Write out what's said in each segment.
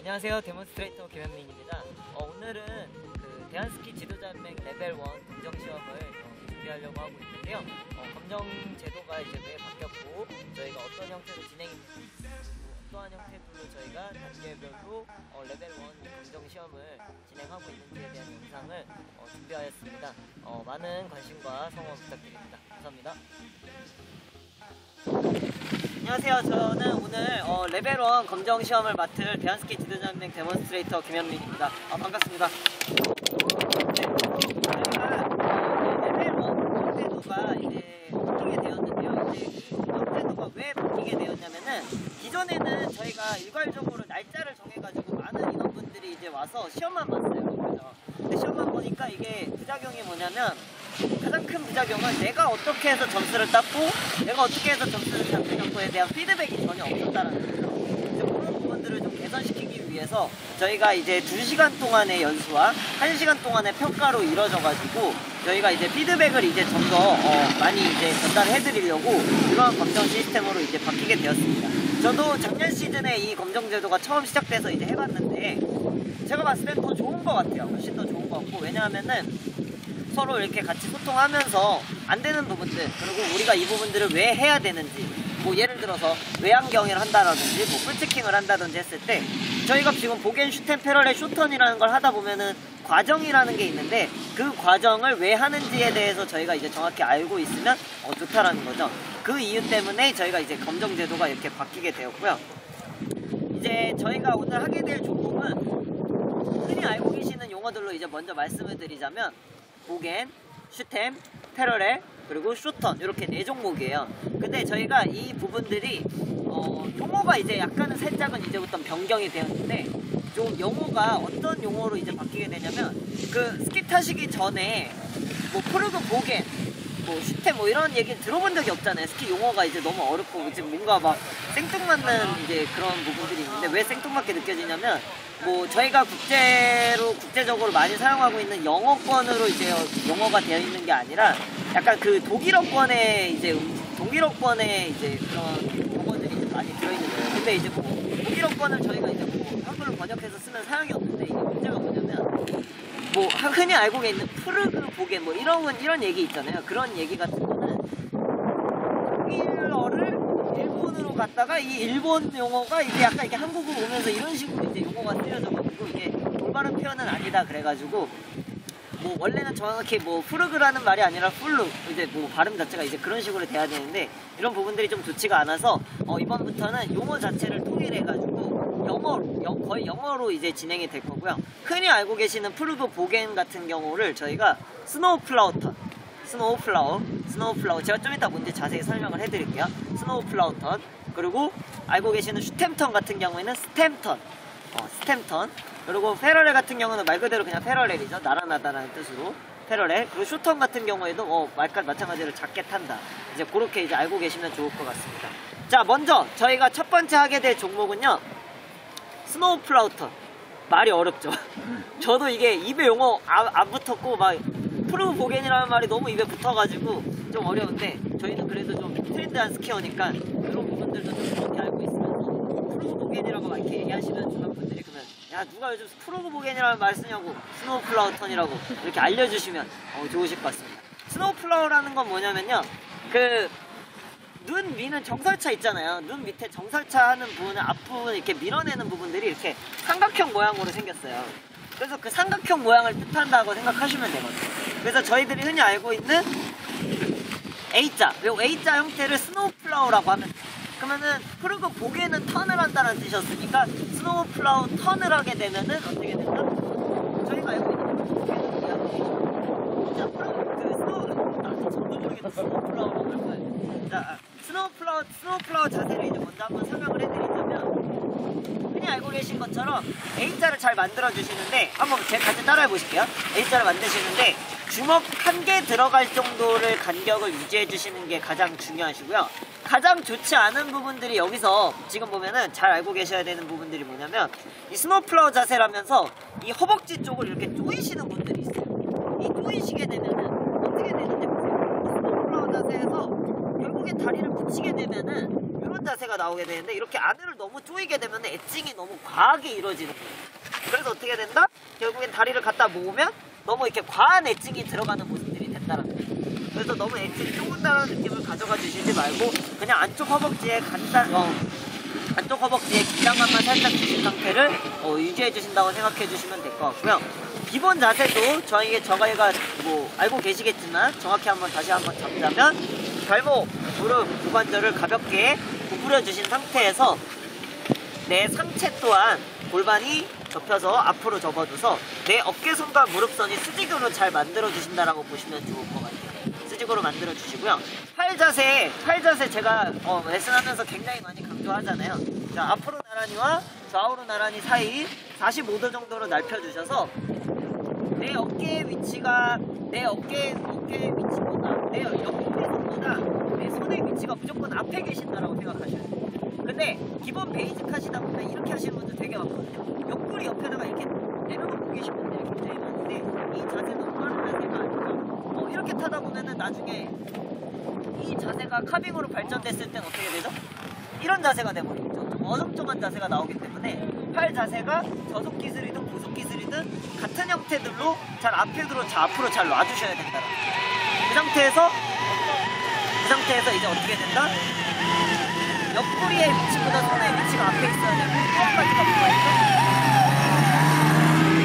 안녕하세요. 데몬스트레이터 김현민입니다. 오늘은 그 대한스키 지도자연맹 레벨 1 검정 시험을 준비하려고 하고 있는데요. 검정 제도가 이제 매일 바뀌었고 저희가 어떤 형태로 어떠한 형태로 저희가 단계별로 레벨 1 검정 시험을 진행하고 있는지에 대한 영상을 준비하였습니다. 많은 관심과 성원 부탁드립니다. 감사합니다. 안녕하세요. 저는 오늘 레벨 1 검정 시험을 맡을 대한스키 지도자연맹 데몬스트레이터 김현민입니다. 반갑습니다. 레벨 1 검정제도가 이제 바뀌게 되었는데요. 이제 이 검정제도가 왜 바뀌게 되었냐면은 기존에는 저희가 일괄적으로 날짜를 정해가지고 많은 인원분들이 이제 와서 시험만 봤어요. 그죠? 근데 시험만 보니까 이게 부작용이 뭐냐면 가장 큰 부작용은 내가 어떻게 해서 점수를 땄고 내가 어떻게 해서 점수를 땄고에 대한 피드백이 전혀 없었다는 거죠. 이제 그런 부분들을 좀 개선시키기 위해서 저희가 이제 2시간 동안의 연수와 1시간 동안의 평가로 이루어져가지고 저희가 이제 피드백을 이제 좀 더 많이 이제 전달해 드리려고 이러한 검정 시스템으로 이제 바뀌게 되었습니다. 저도 작년 시즌에 이 검정 제도가 처음 시작돼서 이제 해봤는데 제가 봤을 땐 더 좋은 것 같아요. 훨씬 더 좋은 것 같고, 왜냐하면은 서로 이렇게 같이 소통하면서 안 되는 부분들, 그리고 우리가 이 부분들을 왜 해야 되는지, 뭐 예를 들어서 외양경을 한다라든지 뭐 풀체킹을 한다든지 했을 때 저희가 지금 보겐 슈텐 패럴의 쇼턴이라는 걸 하다 보면은 과정이라는 게 있는데 그 과정을 왜 하는지에 대해서 저희가 이제 정확히 알고 있으면 좋다라는 거죠. 그 이유 때문에 저희가 이제 검정 제도가 이렇게 바뀌게 되었고요. 이제 저희가 오늘 하게 될 종목은 흔히 알고 계시는 용어들로 이제 먼저 말씀을 드리자면 보겐, 슈템, 패러렐, 그리고 쇼턴, 이렇게 4종목이에요. 근데 저희가 이 부분들이 용어가 이제 약간은 살짝은 이제부터 변경이 되었는데 좀 용어가 어떤 용어로 이제 바뀌게 되냐면 그 스키 타시기 전에 뭐 프르그 보겐, 뭐 슈템 뭐 이런 얘기 들어본 적이 없잖아요. 스키 용어가 이제 너무 어렵고 지금 뭔가 막 생뚱맞는 이제 그런 부분들이 있는데 왜 생뚱맞게 느껴지냐면 뭐 저희가 국제적으로 많이 사용하고 있는 영어권으로 이제 용어가 되어 있는 게 아니라 약간 그 독일어권의 이제 그런 용어들이 많이 들어있는 거예요. 근데 이제 뭐 독일어권을 저희가 이제 뭐 한글로 번역해서 쓰면 사용이 없는데 이게 문제가 뭐냐면 뭐 흔히 알고 있는 프르그 보겐 뭐 이런 얘기 있잖아요. 그런 얘기 같은 거는 독일어를 일본으로 갔다가 이 일본 용어가 이제 약간 이렇게 한국으로 오면서 이런 식으로 이제 용어가 쓰여져가지고 이게 올바른 표현은 아니다 그래가지고 뭐 원래는 정확히 뭐 프르그라는 말이 아니라 풀루 이제 뭐 발음 자체가 이제 그런 식으로 돼야 되는데 이런 부분들이 좀 좋지가 않아서 이번부터는 용어 자체를 통일해가지고 거의 영어로 이제 진행이 될 거고요. 흔히 알고 계시는 프르그 보겐 같은 경우를 저희가 스노우 플라워 제가 좀 이따 뭔지 자세히 설명을 해드릴게요. 스노우 플라워 턴, 그리고 알고 계시는 슈템턴 같은 경우에는 스템턴, 그리고 패러렐 같은 경우는 말 그대로 그냥 패러렐이죠. 날아나다라는 뜻으로 패러렐. 그리고 쇼턴 같은 경우에도 마찬가지로 작게 탄다. 이제 그렇게 이제 알고 계시면 좋을 것 같습니다. 자, 먼저 저희가 첫 번째 하게 될 종목은요, 스노우 플라워 턴. 말이 어렵죠. 저도 이게 입에 용어 안 붙었고 막 프르그 보겐이라는 말이 너무 입에 붙어가지고 좀 어려운데 저희는 그래도 좀 트렌드한 스키어니까 이런 부분들도 좀 정확히 알고 있으면서 프르그 보겐이라고 막 이렇게 얘기하시면 주변 분들이 그러면 야 누가 요즘 프르그 보겐이라는 말 쓰냐고 스노우 플라워 턴이라고 이렇게 알려주시면 좋으실 것 같습니다. 스노우 플라워라는 건 뭐냐면요, 그 눈 위는 정설차 있잖아요. 눈 밑에 정설차 하는 부분은 앞부분 이렇게 밀어내는 부분들이 이렇게 삼각형 모양으로 생겼어요. 그래서 그 삼각형 모양을 뜻한다고 생각하시면 되거든요. 그래서 저희들이 흔히 알고 있는 A자, 이 A자 형태를 스노우 플라워라고 하면, 그러면은 프르그 보겐은 턴을 한다는 뜻이었으니까 스노우 플라워 턴을 하게 되면은 어떻게 된다? 저희가 알고 있는 보겐은 그냥 자, 그 저도 모르겠다. 스노우 플라워라고 할 거예요. 자, 스노우 플라워 자세를 이제 먼저 한번 설명을 해드리자면, 흔히 알고 계신 것처럼 A자를 잘 만들어 주시는데 한번 같이 따라해 보실게요. A자를 만드시는데 주먹 한 개 들어갈 정도를 간격을 유지해 주시는 게 가장 중요하시고요. 가장 좋지 않은 부분들이 여기서 지금 보면은 잘 알고 계셔야 되는 부분들이 뭐냐면 이 스노우 플라워 자세라면서 이 허벅지 쪽을 이렇게 조이시는 분들이 있어요. 이 조이시게 되면은 어떻게 되는지 보세요. 스노우 플라워 자세에서 결국에 다리를 붙이게 되면은 이런 이런 자세가 나오게 되는데, 이렇게 안으로 너무 조이게 되면 엣징이 너무 과하게 이루어지는 거예요. 그래서 어떻게 된다? 결국엔 다리를 갖다 모으면 너무 이렇게 과한 엣징이 들어가는 모습들이 된다는 거예요. 그래서 너무 엣징이 쫑긋다는 느낌을 가져가 주시지 말고 그냥 안쪽 허벅지에 안쪽 허벅지에 긴장감만 살짝 주신 상태를 유지해 주신다고 생각해 주시면 될 것 같고요. 기본 자세도 저희가 뭐 알고 계시겠지만 정확히 다시 한번 잡자면, 발목, 무릎, 고관절을 가볍게 구부려 주신 상태에서 내 상체 또한 골반이 접혀서 앞으로 접어줘서 내 어깨선과 무릎선이 수직으로 잘 만들어 주신다라고 보시면 좋을 것 같아요. 수직으로 만들어 주시고요. 팔 자세 제가 레슨하면서 굉장히 많이 강조하잖아요. 자, 앞으로 나란히와 좌우로 나란히 사이 45도 정도로 넓혀 주셔서 내 어깨의 위치가 내 위치보다 내 옆에서보다 내 손의 위치가 무조건 앞에 계신다라고 생각하셔야 돼요. 근데 기본 베이직 하시다 보면 이렇게 하시는 분들 되게 많거든요. 옆구리 옆에다가 이렇게 내려놓고 계신 분들이 굉장히 많은데, 이 자세는 올바른 자세가 아니고 이렇게 타다 보면은 나중에 이 자세가 카빙으로 발전됐을 땐 어떻게 되죠? 이런 자세가 돼버리죠. 좀 어정쩡한 자세가 나오기 때문에 팔 자세가 저속 기술이든 고속 기술이든 같은 형태들로 잘 앞으로 잘 놔주셔야 된다. 그 상태에서 이제 어떻게 된다? 옆구리의 위치보다 손의 위치가 앞에 있어야 되고, 또 한 가지가 뭐가 있죠?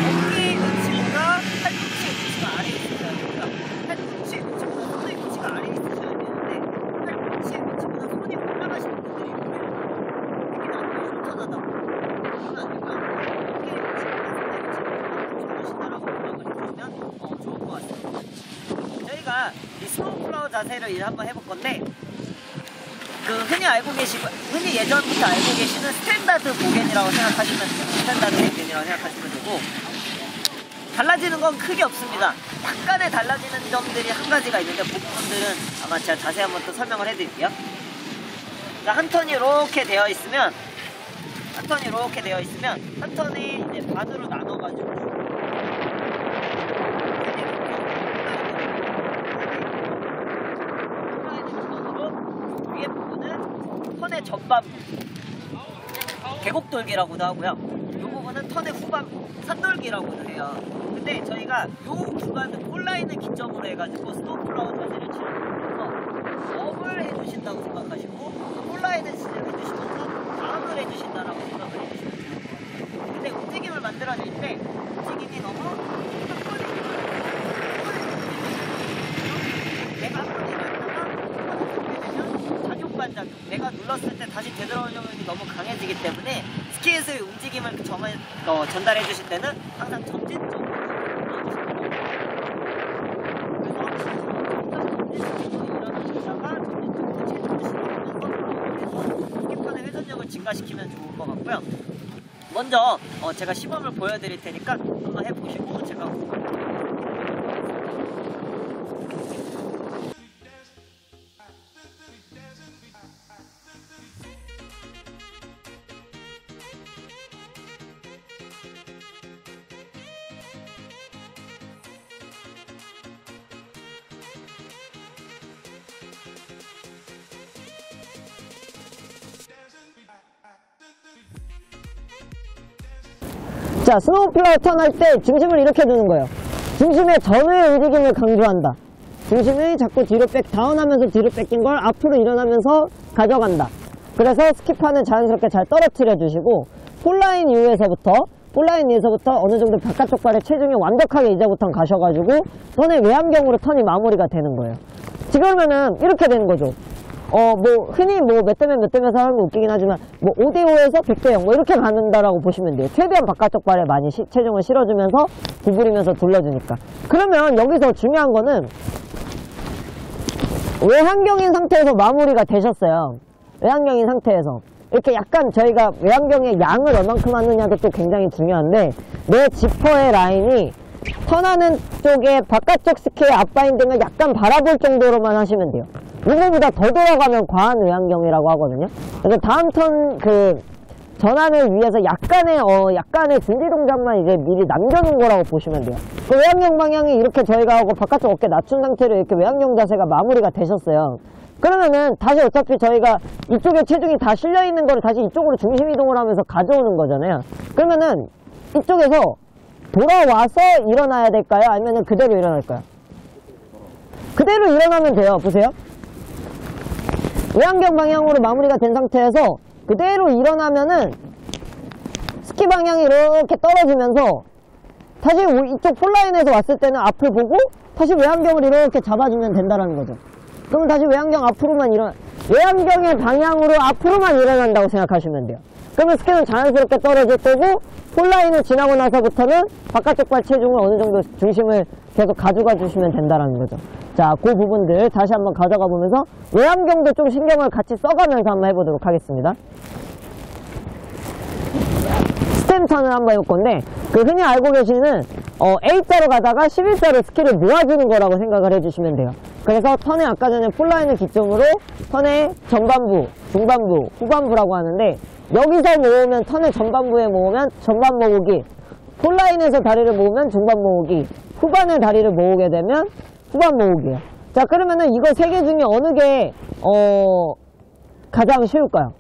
어깨의 위치보다 팔꿈치의 위치가 아래에 있어야 되고요. 팔꿈치의 위치보다 손의 위치가 아래에 있어야 되는데, 팔꿈치의 위치보다 손이 올라가시는 분들이 있고요. 되게 나중에 흉터나다고. 그건 아니고요. 어깨의 위치보다 손의 위치가 주신다라고 생각을 해주시면 좋을 것 같습니다. 저희가 이 스노우 플라워 자세를 한번 해볼 건데, 흔히 예전부터 알고 계시는 스탠다드 보겐이라고 생각하시면 돼요. 스탠다드 보겐이라고 생각하시면 되고, 달라지는 건 크게 없습니다. 약간의 달라지는 점들이 한 가지가 있는데, 부분들은 아마 제가 자세히 한번 또 설명을 해드릴게요. 자, 한 턴이 이렇게 되어 있으면, 한 턴이 이제 반으로 나눠가지고, 턴의 전반부, 계곡돌기라고도 하고요. 이 부분은 턴의 후반부, 산돌기라고도 해요. 근데 저희가 이 구간은 폴라인을 기점으로 해가지고 스노우 플라워 자세를 치르면서 업을 해주신다고 생각하시고, 폴라인을 해주시면서 다음을 해주신다라고 생각을 해주시면 돼요. 근데 움직임을 만들어낼 때 움직임이 너무 내가 한 번에 반작용, 내가 눌렀을 때 다시 되돌아오려는 게 너무 강해지기 때문에 스키에서의 움직임을 전달해 주실 때는 항상 점진적으로 일어나시다가 점진적으로 체중을 실어주면서 스키판의 회전력을 증가시키면 좋을 것 같고요. 먼저 제가 시범을 보여드릴 테니까 한번 해보시고 제가 자, 스노우 플라워 턴 할 때 중심을 이렇게 두는 거예요. 중심의 전후의 움직임을 강조한다. 중심이 자꾸 뒤로 다운하면서 뒤로 뺏긴 걸 앞으로 일어나면서 가져간다. 그래서 스키판을 자연스럽게 잘 떨어뜨려 주시고, 폴라인 이후에서부터 어느 정도 바깥쪽 발에 체중이 완벽하게 이제부터 가셔가지고 턴의 외압경으로 턴이 마무리가 되는 거예요. 지금은 이렇게 되는 거죠. 흔히 몇 대면 몇 대면서 하는 거 웃기긴 하지만 5대5에서 100대0 이렇게 가는다라고 보시면 돼요. 최대한 바깥쪽 발에 많이 체중을 실어주면서 구부리면서 돌려주니까. 그러면 여기서 중요한 거는 외환경인 상태에서 마무리가 되셨어요. 외환경인 상태에서 이렇게 약간 저희가 외환경의 양을 얼만큼 하느냐도 또 굉장히 중요한데, 내 지퍼의 라인이 턴하는 쪽에 바깥쪽 스키의 앞바인딩을 약간 바라볼 정도로만 하시면 돼요. 이거보다 더 돌아가면 과한 외환경이라고 하거든요. 그래서 다음 턴 전환을 위해서 약간의 준비 동작만 이제 미리 남겨놓은 거라고 보시면 돼요. 그 외환경 방향이 이렇게 저희가 하고 바깥쪽 어깨 낮춘 상태로 이렇게 외환경 자세가 마무리가 되셨어요. 그러면은 다시 어차피 저희가 이쪽에 체중이 다 실려있는 거를 다시 이쪽으로 중심 이동을 하면서 가져오는 거잖아요. 그러면은 이쪽에서 돌아와서 일어나야 될까요? 아니면 그대로 일어날까요? 그대로 일어나면 돼요. 보세요. 외환경 방향으로 마무리가 된 상태에서 그대로 일어나면은 스키 방향이 이렇게 떨어지면서 다시 이쪽 폴라인에서 왔을 때는 앞을 보고 다시 외환경을 이렇게 잡아주면 된다는 거죠. 그러면 다시 외환경 앞으로만 외환경의 방향으로 앞으로만 일어난다고 생각하시면 돼요. 그러면 스키는 자연스럽게 떨어질 거고 폴라인을 지나고 나서부터는 바깥쪽 발 체중을 어느 정도 중심을 계속 가져가 주시면 된다는 거죠. 자, 그 부분들 다시 한번 가져가 보면서 외환경도 좀 신경을 같이 써가면서 한번 해보도록 하겠습니다. 스템 턴을 한번 해볼 건데, 흔히 알고 계시는 A자로 가다가 11자로 스키를 모아주는 거라고 생각을 해주시면 돼요. 그래서 턴의 아까 전에 폴라인을 기점으로 턴의 전반부, 중반부, 후반부라고 하는데, 여기서 모으면 턴의 전반부에 모으면 전반 모으기, 폴라인에서 다리를 모으면 중반 모으기, 후반에 다리를 모으게 되면 후반 모으기예요. 자, 그러면은 이거 세 개 중에 어느 게 가장 쉬울까요?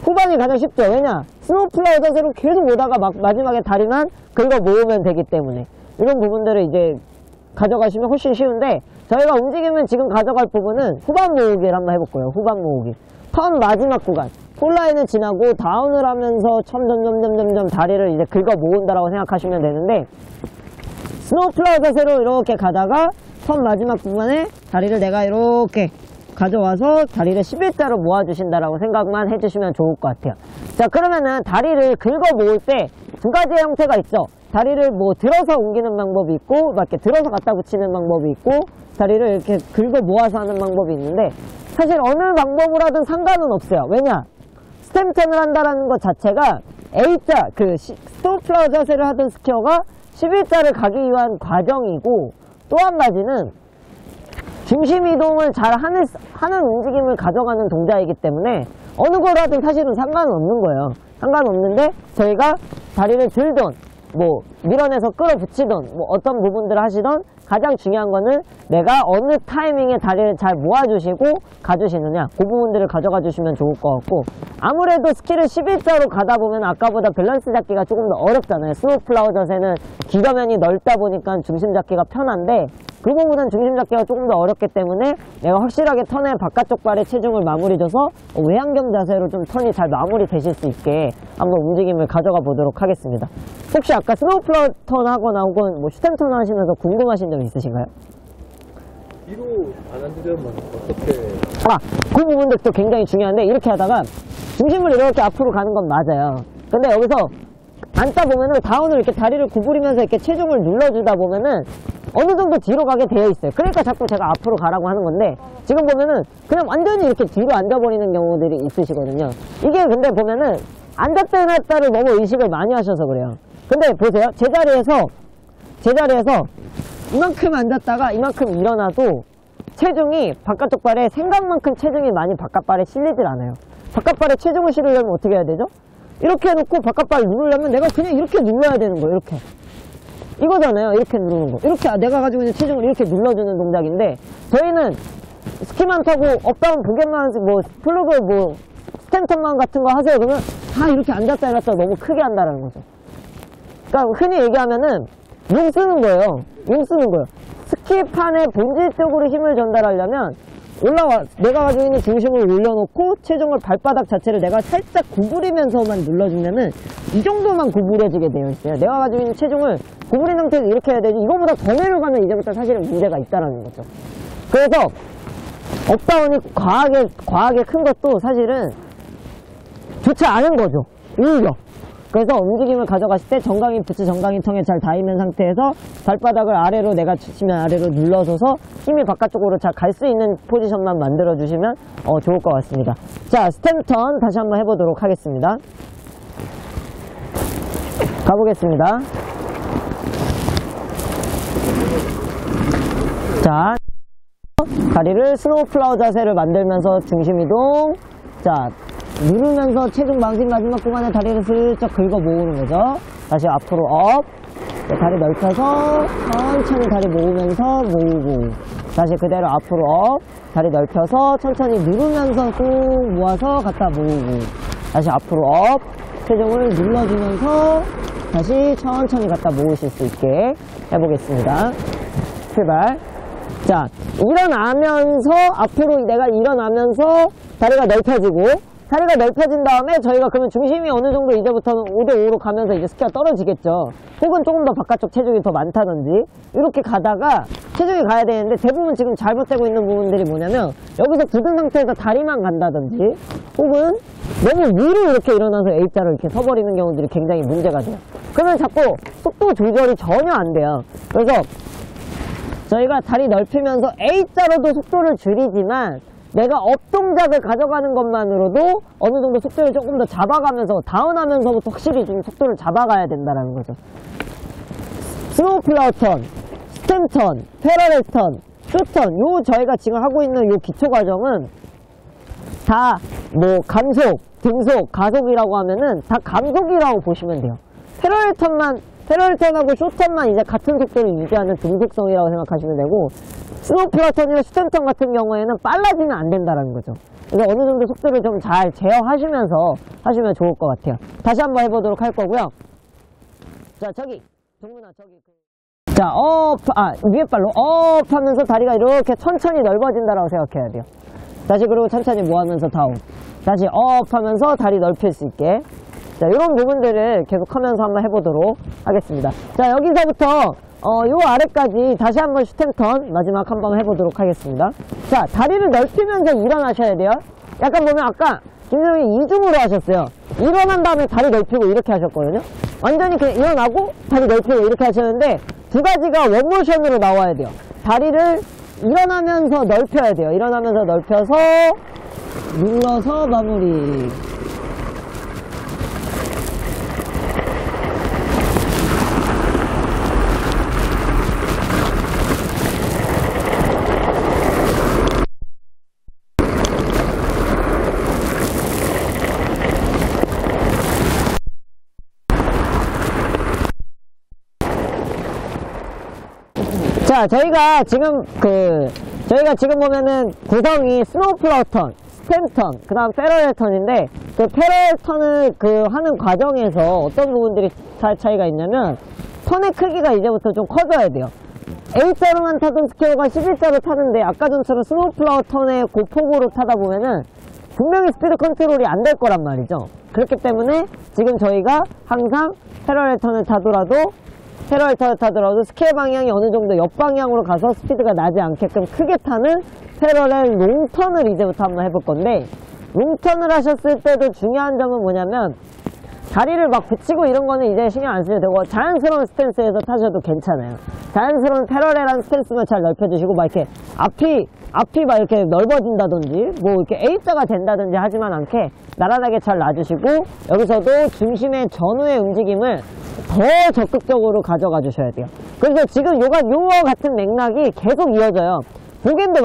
후반이 가장 쉽죠. 왜냐? 스노우 플라워 자세로 계속 오다가 마지막에 다리만 긁어 모으면 되기 때문에 이런 부분들을 이제 가져가시면 훨씬 쉬운데, 저희가 움직이면 지금 가져갈 부분은 후반 모으기를 한번 해볼 거예요. 후반 모으기. 턴 마지막 구간. 폴라인을 지나고 다운을 하면서 점점 다리를 이제 긁어 모은다라고 생각하시면 되는데, 스노우 플라워 자세로 이렇게 가다가 턴 마지막 구간에 다리를 내가 이렇게 가져와서 다리를 11자로 모아주신다라고 생각만 해주시면 좋을 것 같아요. 자, 그러면은 다리를 긁어 모을 때 두 가지의 형태가 있죠. 다리를 뭐 들어서 옮기는 방법이 있고, 막 이렇게 들어서 갖다 붙이는 방법이 있고, 다리를 이렇게 긁어 모아서 하는 방법이 있는데, 사실 어느 방법을 하든 상관은 없어요. 왜냐? 스탬턴을 한다라는 것 자체가 A자, 스노우 플라워 자세를 하던 스키어가 11자를 가기 위한 과정이고, 또 한 가지는 중심 이동을 잘 하는 움직임을 가져가는 동작이기 때문에 어느 걸 하든 사실은 상관은 없는 거예요. 상관없는데 저희가 다리를 들던 뭐 밀어내서 끌어붙이던 뭐 어떤 부분들을 하시던 가장 중요한 거는 내가 어느 타이밍에 다리를 잘 모아주시고 가주시느냐, 그 부분들을 가져가 주시면 좋을 것 같고, 아무래도 스키를 11자로 가다 보면 아까보다 밸런스 잡기가 조금 더 어렵잖아요. 스노우 플라워 자세는 기저면이 넓다 보니까 중심 잡기가 편한데, 그거보단 중심 잡기가 조금 더 어렵기 때문에 내가 확실하게 턴의 바깥쪽 발에 체중을 마무리 줘서 외환경 자세로 좀 턴이 잘 마무리 되실 수 있게 한번 움직임을 가져가 보도록 하겠습니다. 혹시 아까 스노우 플라워 턴 하거나 혹은 뭐 슈템 턴 하시면서 궁금하신 점 있으신가요? 뒤로 안 앉으려면 어떻게? 그 부분도 또 굉장히 중요한데, 이렇게 하다가 중심을 이렇게 앞으로 가는 건 맞아요. 근데 여기서 앉다 보면은 다운을 이렇게 다리를 구부리면서 이렇게 체중을 눌러주다 보면은 어느 정도 뒤로 가게 되어 있어요. 그러니까 자꾸 제가 앞으로 가라고 하는 건데, 지금 보면은 그냥 완전히 이렇게 뒤로 앉아버리는 경우들이 있으시거든요. 이게 근데 보면은 앉았다 일어났다를 너무 의식을 많이 하셔서 그래요. 근데 보세요. 제자리에서 이만큼 앉았다가 이만큼 일어나도 체중이 바깥쪽 발에 생각만큼 체중이 많이 바깥발에 실리질 않아요. 바깥발에 체중을 실으려면 어떻게 해야 되죠? 이렇게 해놓고 바깥발 누르려면 내가 그냥 이렇게 눌러야 되는 거예요. 이렇게. 이거잖아요. 이렇게 누르는 거. 이렇게 내가 가지고 있는 체중을 이렇게 눌러주는 동작인데, 저희는 스키만 타고 업다운 보게만 뭐 플러그 뭐 스탬턴만 같은 거 하세요. 그러면 다 이렇게 앉았다 일어났다 너무 크게 한다는 거죠. 그러니까 흔히 얘기하면은 용 쓰는 거예요. 용 쓰는 거예요. 스키판에 본질적으로 힘을 전달하려면 내가 가지고 있는 중심을 올려놓고 체중을 발바닥 자체를 내가 살짝 구부리면서만 눌러주면은 이 정도만 구부려지게 되어 있어요. 내가 가지고 있는 체중을 구부린 상태에서 이렇게 해야 되지, 이거보다 더 내려가면 이제부터 사실은 문제가 있다라는 거죠. 그래서 업다운이 과하게 큰 것도 사실은 좋지 않은 거죠. 오히려. 그래서 움직임을 가져갔을 때 정강이 부츠 정강이 텅에 잘 닿이는 상태에서 발바닥을 아래로 내가 주시면 아래로 눌러줘서 힘이 바깥쪽으로 잘 갈 수 있는 포지션만 만들어 주시면 좋을 것 같습니다. 자, 스탬턴 다시 한번 해보도록 하겠습니다. 가보겠습니다. 자, 다리를 스노우 플라워 자세를 만들면서 중심 이동. 자, 누르면서 체중 방식 마지막 구간에 다리를 슬쩍 긁어 모으는 거죠. 다시 앞으로 업. 다리 넓혀서 천천히 다리 모으면서 모으고. 다시 그대로 앞으로 업. 다리 넓혀서 천천히 누르면서 꾹 모아서 갖다 모으고. 다시 앞으로 업. 체중을 눌러주면서 다시 천천히 갖다 모으실 수 있게 해보겠습니다. 출발. 자, 일어나면서, 앞으로 내가 일어나면서 다리가 넓혀지고, 다리가 넓혀진 다음에 저희가 그러면 중심이 어느 정도 이제부터는 5대5로 가면서 이제 스키가 떨어지겠죠. 혹은 조금 더 바깥쪽 체중이 더 많다든지, 이렇게 가다가 체중이 가야 되는데 대부분 지금 잘못되고 있는 부분들이 뭐냐면, 여기서 굳은 상태에서 다리만 간다든지, 혹은 너무 위로 이렇게 일어나서 A자로 이렇게 서버리는 경우들이 굉장히 문제가 돼요. 그러면 자꾸 속도 조절이 전혀 안 돼요. 그래서 저희가 다리 넓히면서 A자로도 속도를 줄이지만 내가 업 동작을 가져가는 것만으로도 어느 정도 속도를 조금 더 잡아가면서 다운하면서부터 확실히 좀 속도를 잡아가야 된다는 거죠. 스노우 플라워 턴, 스템 턴, 패러렐 턴, 쇼턴, 요 저희가 지금 하고 있는 요 기초 과정은 다 뭐 감속, 등속, 가속이라고 하면은 다 감속이라고 보시면 돼요. 패러렐 턴하고 쇼턴만 이제 같은 속도를 유지하는 등속성이라고 생각하시면 되고, 스노우 플라워 턴이나 스템 턴 같은 경우에는 빨라지면 안 된다는 거죠. 그래서 어느 정도 속도를 좀 잘 제어하시면서 하시면 좋을 것 같아요. 다시 한번 해보도록 할 거고요. 자, 저기 동문아 저기 자, 위에 발로 업 하면서 다리가 이렇게 천천히 넓어진다라고 생각해야 돼요. 다시 그리고 천천히 모아면서 다운. 다시 업 하면서 다리 넓힐 수 있게. 자, 이런 부분들을 계속 하면서 한번 해보도록 하겠습니다. 자, 여기서부터 요 아래까지 다시 한번 슈텐턴 마지막 한번 해보도록 하겠습니다. 자, 다리를 넓히면서 일어나셔야 돼요. 약간 보면 아까 김정이 이중으로 하셨어요. 일어난 다음에 다리 넓히고 이렇게 하셨거든요. 완전히 그냥 일어나고 다리 넓히고 이렇게 하셨는데 두 가지가 원모션으로 나와야 돼요. 다리를 일어나면서 넓혀야 돼요. 일어나면서 넓혀서 눌러서 마무리. 자, 저희가 지금 보면은 구성이 스노우 플라워 턴, 스템 턴, 그 다음 패러렐 턴인데, 그 패러렐 턴을 하는 과정에서 어떤 부분들이 차이가 있냐면, 턴의 크기가 이제부터 좀 커져야 돼요. A자로만 타던 스퀘어가 11자로 타는데, 아까 전처럼 스노우 플라워 턴의 고폭으로 타다 보면은, 분명히 스피드 컨트롤이 안 될 거란 말이죠. 그렇기 때문에 지금 저희가 항상 패러렐 턴을 타더라도 스퀘어 방향이 어느 정도 옆방향으로 가서 스피드가 나지 않게끔 크게 타는 패러렐 롱턴을 이제부터 한번 해볼 건데, 롱턴을 하셨을 때도 중요한 점은 뭐냐면 다리를 막 붙이고 이런 거는 이제 신경 안 쓰셔도 되고 자연스러운 스탠스에서 타셔도 괜찮아요. 자연스러운 패러렐한 스탠스만 잘 넓혀주시고 막 이렇게 앞이 막 이렇게 넓어진다든지 뭐 이렇게 A자가 된다든지 하지만 않게 나란하게 잘 놔주시고, 여기서도 중심의 전후의 움직임을 더 적극적으로 가져가 주셔야 돼요. 그래서 지금 요와 같은 맥락이 계속 이어져요. 보겐도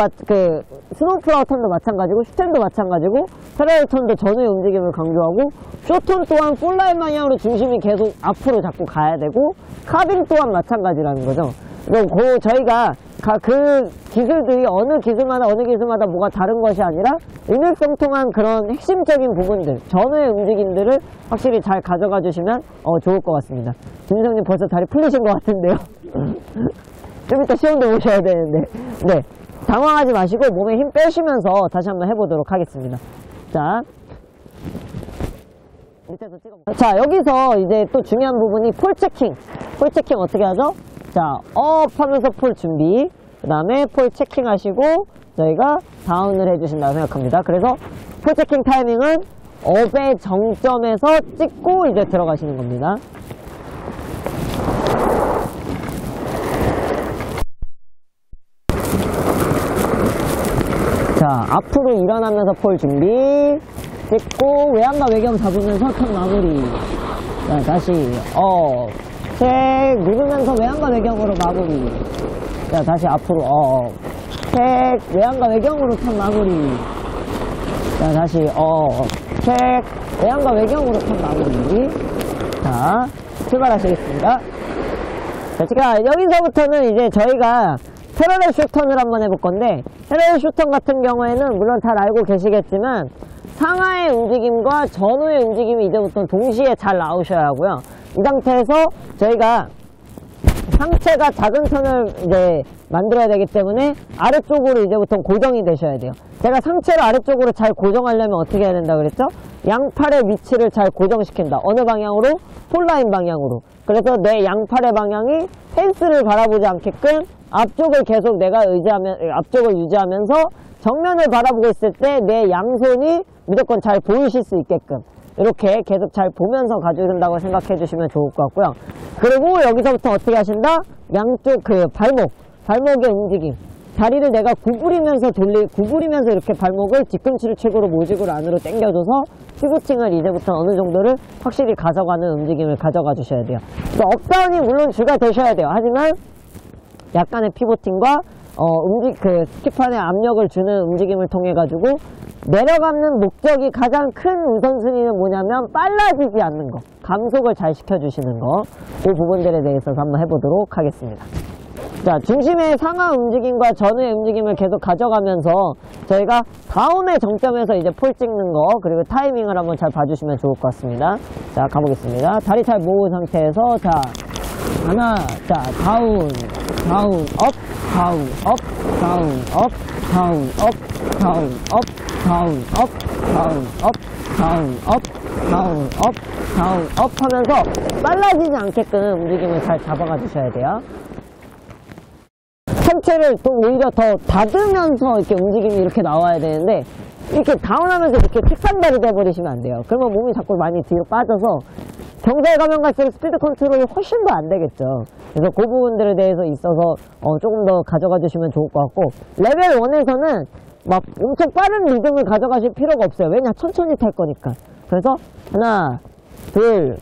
스노우 플라워 턴도 마찬가지고, 슈텐도 마찬가지고, 패러렐 턴도 전후의 움직임을 강조하고, 쇼턴 또한 풀라인 방향으로 중심이 계속 앞으로 자꾸 가야 되고, 카빙 또한 마찬가지라는 거죠. 그리고 저희가 그 기술들이 어느 기술마다 뭐가 다른 것이 아니라 일맥상통한 그런 핵심적인 부분들, 전후의 움직임들을 확실히 잘 가져가 주시면 좋을 것 같습니다. 김성님 벌써 다리 풀리신 것 같은데요. 좀 이따 시험도 보셔야 되는데. 네, 당황하지 마시고 몸에 힘 빼시면서 다시 한번 해보도록 하겠습니다. 자, 밑에서 찍어볼게요. 자, 여기서 이제 또 중요한 부분이 폴 체킹. 폴 체킹 어떻게 하죠? 자, 업 하면서 폴 준비, 그 다음에 폴 체킹 하시고 저희가 다운을 해주신다고 생각합니다. 그래서 폴 체킹 타이밍은 업의 정점에서 찍고 이제 들어가시는 겁니다. 자, 앞으로 일어나면서 폴 준비, 찍고 외양과 외경 잡으면서 턴 마무리. 자, 다시 업, 책 누르면서 외양과 외경으로 마무리. 자, 다시 앞으로 업, 책 외양과 외경으로 턴 마무리. 자, 다시 업, 책 외양과 외경으로 턴 마무리. 자, 출발하시겠습니다. 자, 제가 여기서부터는 이제 저희가 패러렐 슈턴을 한번 해볼 건데, 패러렐 슈턴 같은 경우에는 물론 잘 알고 계시겠지만 상하의 움직임과 전후의 움직임이 이제부터 동시에 잘 나오셔야 하고요. 이 상태에서 저희가 상체가 작은 편을 이제 만들어야 되기 때문에 아래쪽으로 이제부터 고정이 되셔야 돼요. 제가 상체를 아래쪽으로 잘 고정하려면 어떻게 해야 된다 그랬죠? 양팔의 위치를 잘 고정시킨다. 어느 방향으로? 폴라인 방향으로. 그래서 내 양팔의 방향이 펜스를 바라보지 않게끔 앞쪽을 계속 내가 앞쪽을 유지하면서 정면을 바라보고 있을 때 내 양손이 무조건 잘 보이실 수 있게끔 이렇게 계속 잘 보면서 가져준다고 생각해 주시면 좋을 것 같고요. 그리고 여기서부터 어떻게 하신다? 양쪽 발목의 움직임. 다리를 내가 구부리면서 이렇게 발목을 뒤꿈치를 최고로 모직으로 안으로 당겨줘서 피부팅을 이제부터 어느 정도를 확실히 가져가는 움직임을 가져가 주셔야 돼요. 그래서 업다운이 물론 주가 되셔야 돼요. 하지만 약간의 피보팅과 스키판에 압력을 주는 움직임을 통해 가지고 내려가는 목적이 가장 큰 우선순위는 뭐냐면 빨라지지 않는 거, 감속을 잘 시켜주시는 거, 그 부분들에 대해서 한번 해보도록 하겠습니다. 자, 중심의 상하 움직임과 전후의 움직임을 계속 가져가면서 저희가 다운의 정점에서 이제 폴 찍는 거, 그리고 타이밍을 한번 잘 봐주시면 좋을 것 같습니다. 자, 가보겠습니다. 다리 잘 모은 상태에서, 자, 하나, 자, 다운, 업, 다운, 업, 다운, 업, 다운, 업, 다운, 업, 다운, 업, 다운, 업, 다운, 업, 다운, 업, 다운, 업 하면서 빨라지지 않게끔 움직임을 잘 잡아가 주셔야 돼요. 상체를 또 오히려 더 닫으면서 이렇게 움직임이 이렇게 나와야 되는데, 이렇게 다운하면서 이렇게 책상다리 돼버리시면 안 돼요. 그러면 몸이 자꾸 많이 뒤로 빠져서 경사에 가면 갈수록 스피드 컨트롤이 훨씬 더 안 되겠죠. 그래서 그 부분들에 대해서 있어서 조금 더 가져가 주시면 좋을 것 같고, 레벨 1에서는 막 엄청 빠른 리듬을 가져가실 필요가 없어요. 왜냐? 천천히 탈 거니까. 그래서 하나, 둘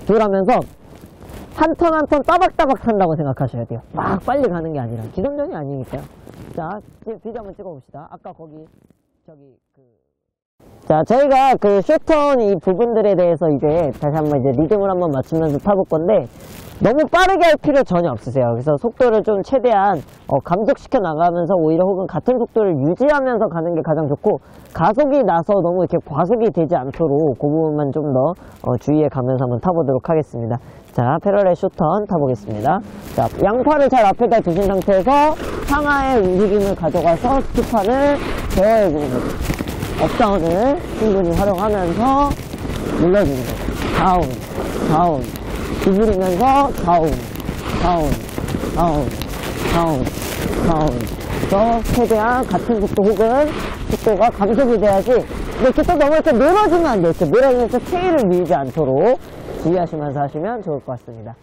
하면서 한 턴 한 턴 따박따박 탄다고 생각하셔야 돼요. 막 빨리 가는 게 아니라. 기선전이 아니니까요. 자, 비디오 한번 찍어봅시다. 아까 자, 저희가 그 슈턴 이 부분들에 대해서 이제 다시 한번 이제 리듬을 한번 맞추면서 타볼 건데, 너무 빠르게 할 필요 전혀 없으세요. 그래서 속도를 좀 최대한 감속시켜 나가면서 오히려 혹은 같은 속도를 유지하면서 가는 게 가장 좋고, 가속이 나서 너무 이렇게 과속이 되지 않도록 그 부분만 좀 더 주의해 가면서 한번 타보도록 하겠습니다. 자, 패러렐 슈턴 타보겠습니다. 자, 양팔을 잘 앞에다 두신 상태에서 상하의 움직임을 가져가서 스키판을 제어해주는 거죠. 업다운을 충분히 활용하면서 눌러주는 거죠. 다운, 구부리면서 다운. 그래서 최대한 같은 속도 혹은 속도가 감속이 돼야지, 이렇게 또 너무 이렇게 늘어지면 안 돼요. 이렇게 늘어지면서 체일을 밀지 않도록 주의하시면서 하시면 좋을 것 같습니다.